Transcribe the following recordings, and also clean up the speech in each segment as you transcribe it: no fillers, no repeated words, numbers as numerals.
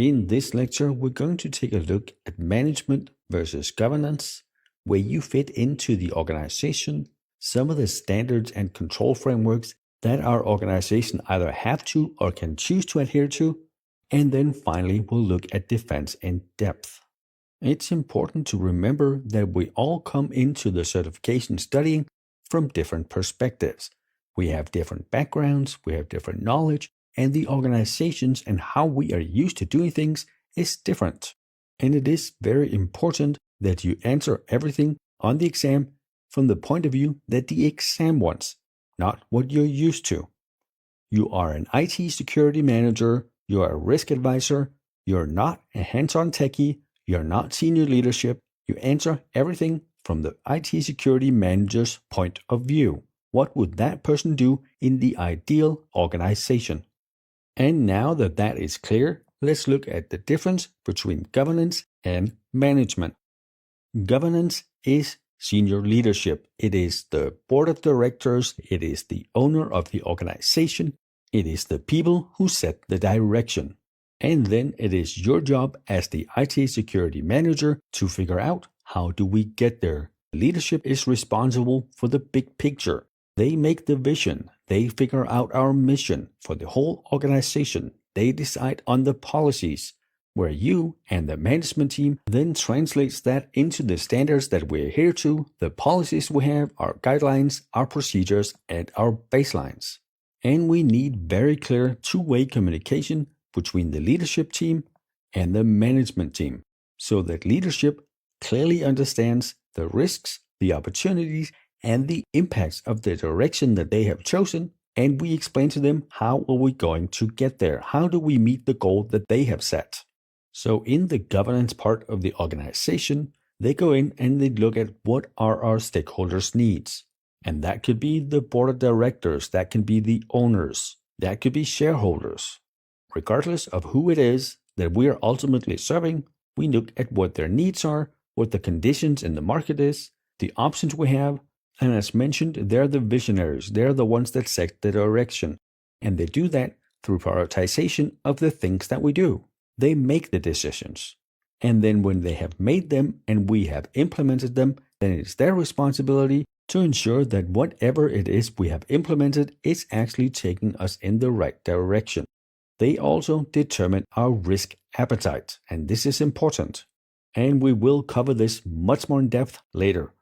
In this lecture, we're going to take a look at management versus governance, where you fit into the organization, some of the standards and control frameworks that our organization either have to or can choose to adhere to, and then finally we'll look at defense in depth. It's important to remember that we all come into the certification studying from different perspectives. We have different backgrounds, we have different knowledge, and the organizations and how we are used to doing things is different. And it is very important that you answer everything on the exam from the point of view that the exam wants, not what you're used to. You are an IT security manager, you are a risk advisor, you're not a hands-on techie, you're not senior leadership, you answer everything from the IT security manager's point of view. What would that person do in the ideal organization? And now that that is clear, let's look at the difference between governance and management. Governance is senior leadership. It is the board of directors, it is the owner of the organization, it is the people who set the direction. And then it is your job as the IT security manager to figure out how do we get there. Leadership is responsible for the big picture. They make the vision. They figure out our mission for the whole organization. They decide on the policies, where you and the management team then translates that into the standards that we adhere to, the policies we have, our guidelines, our procedures, and our baselines. And we need very clear two-way communication between the leadership team and the management team, so that leadership clearly understands the risks, the opportunities, and the impacts of the direction that they have chosen, and we explain to them how are we going to get there, how do we meet the goal that they have set. So in the governance part of the organization, they go in and they look at what are our stakeholders' needs. And that could be the board of directors, that can be the owners, that could be shareholders. Regardless of who it is that we are ultimately serving, we look at what their needs are, what the conditions in the market is, the options we have, and as mentioned, they're the visionaries, they're the ones that set the direction, and they do that through prioritization of the things that we do. They make the decisions, and then when they have made them and we have implemented them, then it's their responsibility to ensure that whatever it is we have implemented is actually taking us in the right direction. They also determine our risk appetite, and this is important. And we will cover this much more in depth later.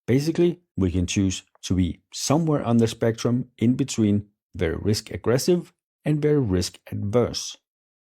Basically, we can choose to be somewhere on the spectrum in between very risk aggressive and very risk adverse.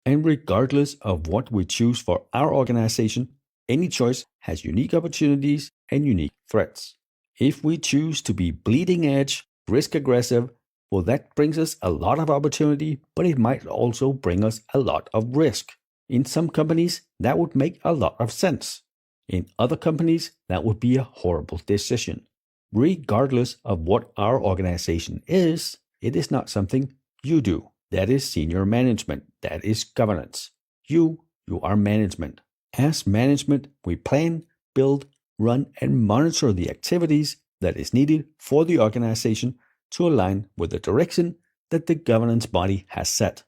And regardless of what we choose for our organization, any choice has unique opportunities and unique threats. If we choose to be bleeding edge, risk aggressive, well, that brings us a lot of opportunity, but it might also bring us a lot of risk. In some companies, that would make a lot of sense. In other companies, that would be a horrible decision. Regardless of what our organization is, it is not something you do. That is senior management. That is governance. You are management. As management, we plan, build, run, and monitor the activities that is needed for the organization to align with the direction that the governance body has set.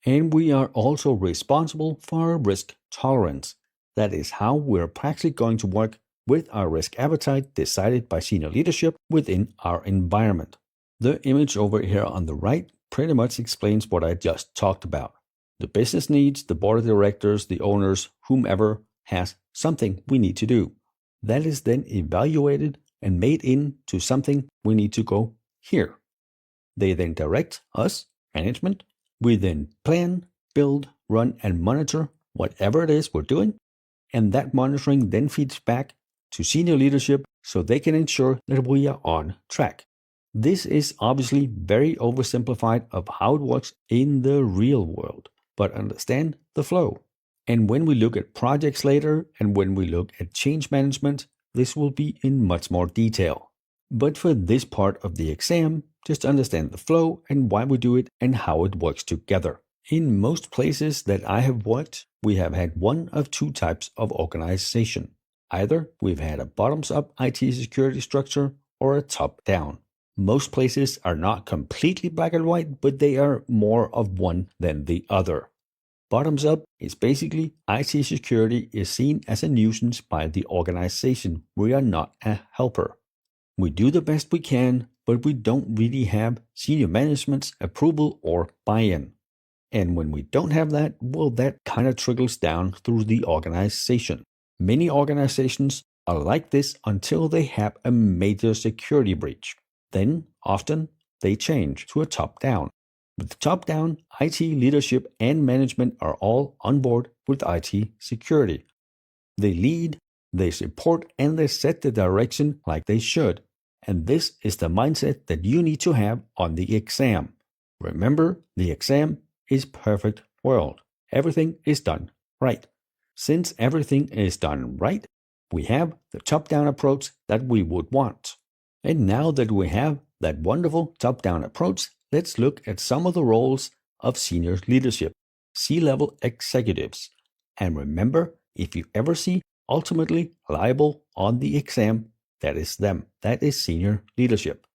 And we are also responsible for our risk tolerance. That is how we're practically going to work with our risk appetite decided by senior leadership within our environment. The image over here on the right pretty much explains what I just talked about. The business needs, the board of directors, the owners, whomever has something we need to do. That is then evaluated and made into something we need to go here. They then direct us, management. We then plan, build, run, and monitor whatever it is we're doing. And that monitoring then feeds back to senior leadership so they can ensure that we are on track. This is obviously very oversimplified of how it works in the real world, but understand the flow. And when we look at projects later and when we look at change management, this will be in much more detail. But for this part of the exam, just understand the flow and why we do it and how it works together. In most places that I have worked, we have had one of two types of organization. Either we've had a bottoms-up IT security structure or a top-down. Most places are not completely black and white, but they are more of one than the other. Bottoms up is basically IT security is seen as a nuisance by the organization. We are not a helper. We do the best we can, but we don't really have senior management's approval or buy-in. And when we don't have that, well, that kind of trickles down through the organization. Many organizations are like this until they have a major security breach. Then, often, they change to a top-down. With top-down, IT leadership and management are all on board with IT security. They lead, they support, and they set the direction like they should. And this is the mindset that you need to have on the exam. Remember, the exam is perfect world. Everything is done right. Since everything is done right, we have the top-down approach that we would want. And now that we have that wonderful top-down approach, let's look at some of the roles of senior leadership, C-level executives. And remember, if you ever see ultimately liable on the exam, that is them. That is senior leadership.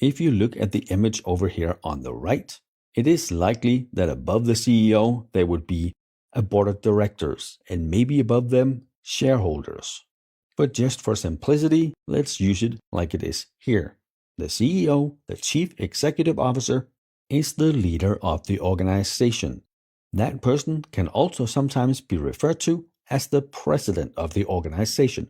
If you look at the image over here on the right, it is likely that above the CEO, there would be a board of directors, and maybe above them, shareholders. But just for simplicity, let's use it like it is here. The CEO, the Chief Executive Officer, is the leader of the organization. That person can also sometimes be referred to as the president of the organization.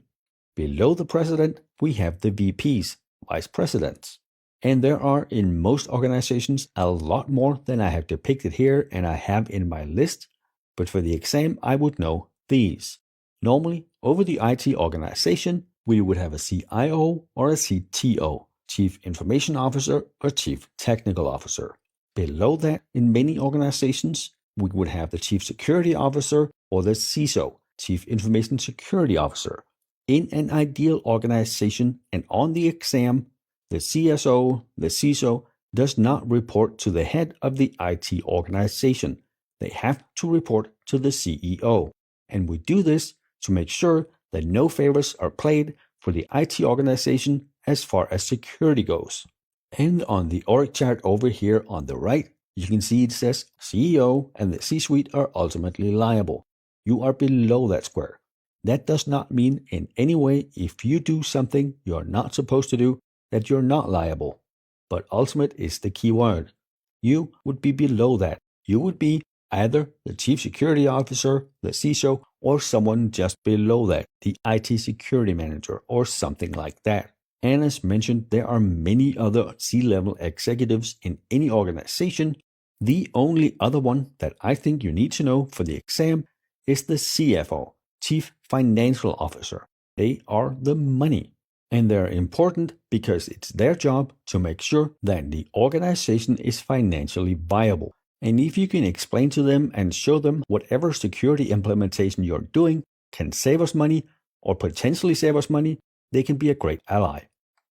Below the president, we have the VPs, vice presidents. And there are in most organizations a lot more than I have depicted here and I have in my list, but for the exam I would know these. Normally, over the IT organization, we would have a CIO or a CTO, Chief Information Officer or Chief Technical Officer. Below that, in many organizations, we would have the Chief Security Officer or the CISO, Chief Information Security Officer. In an ideal organization and on the exam, the CSO, the CISO, does not report to the head of the IT organization. They have to report to the CEO. And we do this to make sure that no favors are played for the IT organization as far as security goes. And on the org chart over here on the right, you can see it says CEO and the C-suite are ultimately liable. You are below that square. That does not mean in any way if you do something you're not supposed to do that you're not liable. But ultimate is the key word. You would be below that. You would be either the Chief Security Officer, the CISO, or someone just below that, the IT Security Manager, or something like that. And as mentioned, there are many other C-level executives in any organization. The only other one that I think you need to know for the exam is the CFO, Chief Financial Officer. They are the money. And they're important because it's their job to make sure that the organization is financially viable. And if you can explain to them and show them whatever security implementation you're doing can save us money or potentially save us money, they can be a great ally.